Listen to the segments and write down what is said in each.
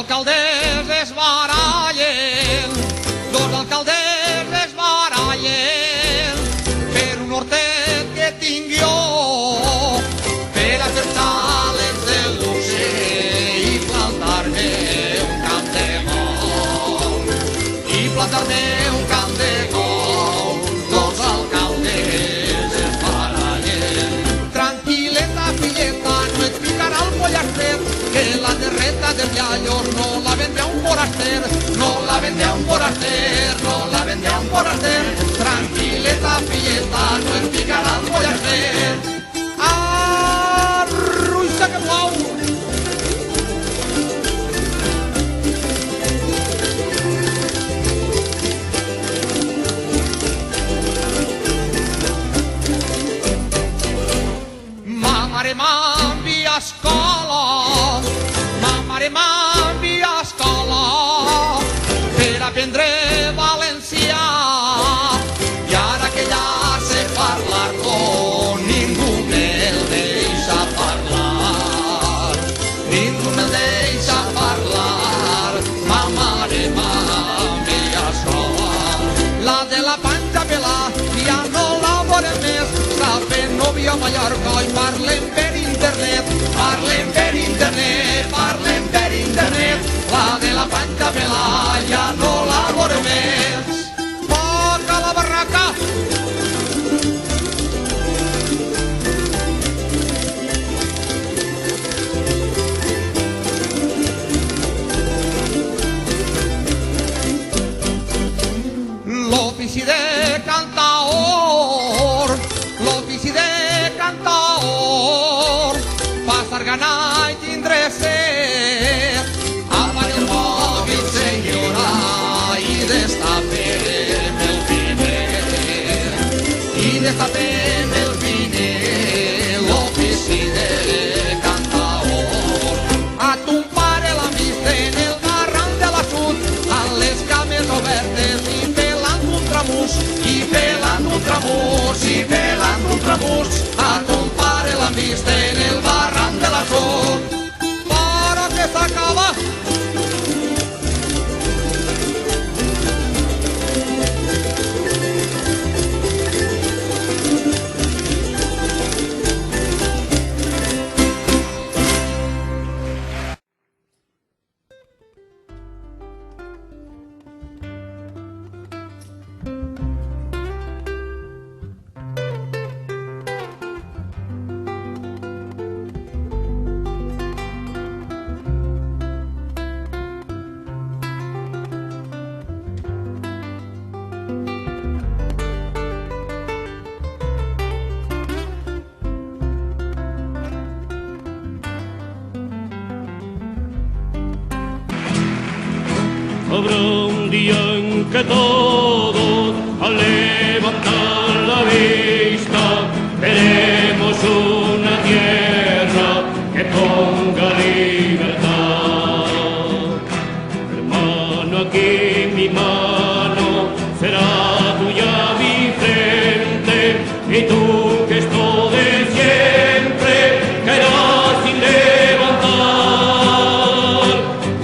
alcaldes es barallen, dos alcaldes es barallen per un hortet que tingui jo per a fer xales de luxe i plantar-me un camp de gol, i plantar-me un camp de gol. Dos alcaldes es barallen. Tranquil·leta, filleta, no et picarà el pollastre, que la terreta dels llallos no la vendrà un foraster, no la vendrà un foraster, no la vendrà un foraster. Tranquil·leta, filleta, no et picarà el pollastre. Arruïssa que plou! Ma mare m'envia a escola, ma mare m'envia a escola per aprendre valencià, i ara que ja sé parlar-lo ningú me'l deixa parlar, ningú me'l deixa parlar. Ma mare m'envia a escola, la de la panxa pelà ja no la veurem més, s'ha fet nòvia a Mallorca i parlem per internet, parlem per internet, parlem per internet. La de la panxa pelà ja no la veurem més. Toca la barraca! L'ofici de cantaor, l'ofici de cantaor, passar gana i tindre set, apar el mòbil, senyora, i destapem el vinet, i destapem el vinet. L'ofici de cantaor, a ton pare l'han vist en el barranc de la Sud, amb les cames obertes i pelant un tramús, i pelant un tramús, i pelant un tramús. A ton pare l'han vist en el barranc de la Sud. Para que s'acaba! Habrá un día en que todos, al levantar la vista, veremos una tierra que ponga libertad. Hermano, aquí mi mano será tuya mi frente, y tú que esto de siempre caerás sin levantar.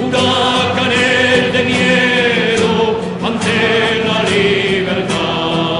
Huracanes de miedo ante la libertad.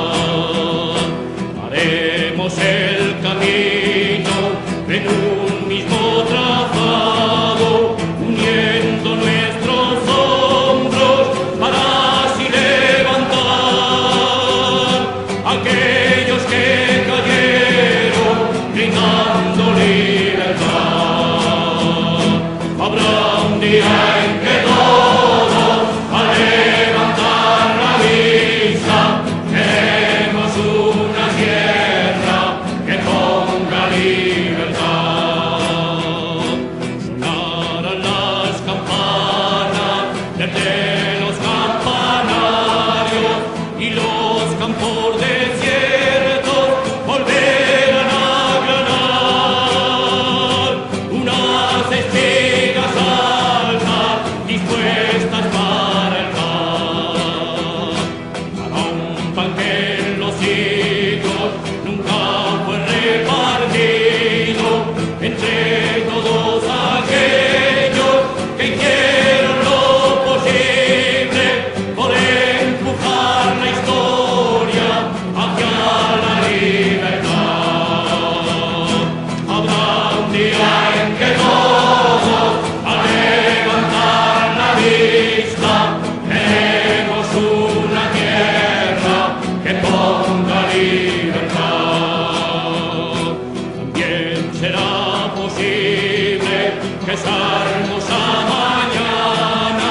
esa hermosa mañana,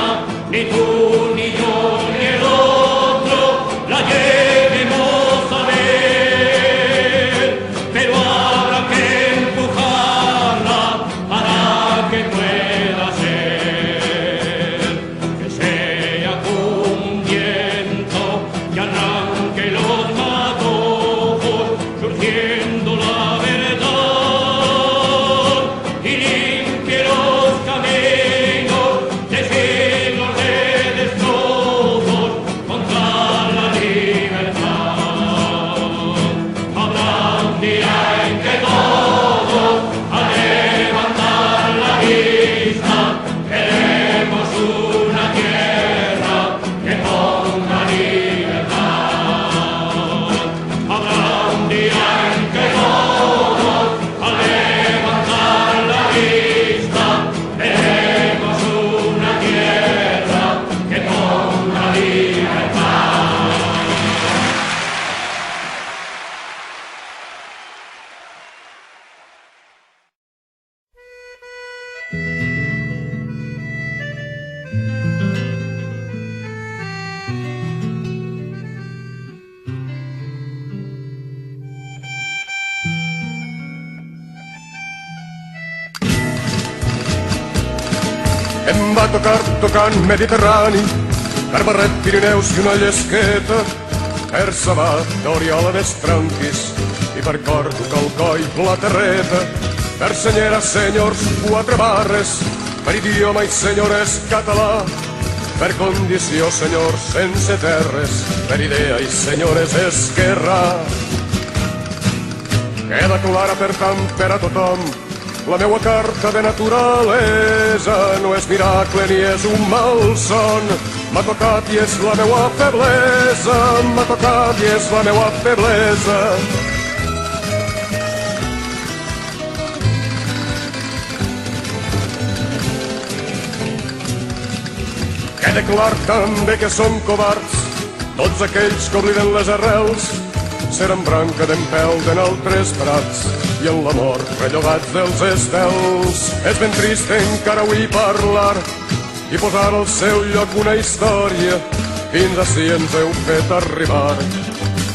ni tú, ni yo, ni el otro la lleguemos a ver, pero habrá que empujarla para que pueda ser, que sea como un viento que arranque los matojos, surgiendo la verdad y limpie los caminos de siglos de destrozos contra la libertad. Habrá un día en que todos, al levantar la vista, veremos una tierra que ponga libertad. Habrá un día en que todos, al levantar la vista, veremos una tierra que ponga libertad. Em va tocar tocant Mediterrani, per Barret, Pirineus i una llesqueta, per Sabat, d'Oriola d'Estranquis i per Cordo, Calcoi, la Terreta, per senyera, senyors, 4 barres, per idioma i senyores català, per condició, senyors, sense terres, per idea i senyores esquerrà. Queda clara, per tant, per a tothom, la meua carta de naturalesa no és miracle ni és un malson. M'ha tocat i és la meua feblesa, m'ha tocat i és la meua feblesa. Queda clar també que som covards, tots aquells que obliden les arrels, seran branca d'empel de altres prats i en la mort rellogats dels estels. És ben trist encara avui parlar i posar al seu lloc una història. Fins ací ens heu fet arribar,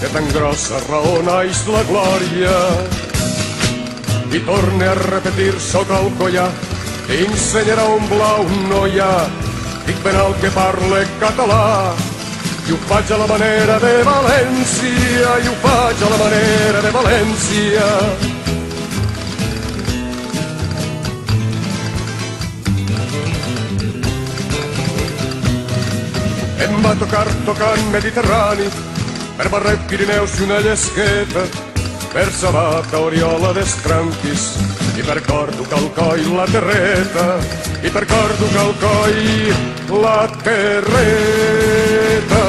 que tan grossa raó naix la glòria. I torne a repetir, soc alcoià, dins Senyera on blau no hi ha. Dic ben alt que parle català, i ho faig a la manera de València, i ho faig a la manera de València. Em va tocar tocant Mediterrani, per Barret, Pirineus i una llesqueta, per Sabat, Oriola d'Estranquis i per Cordo, Calcoi, la Terreta, i per Cordo, Calcoi, la Terreta.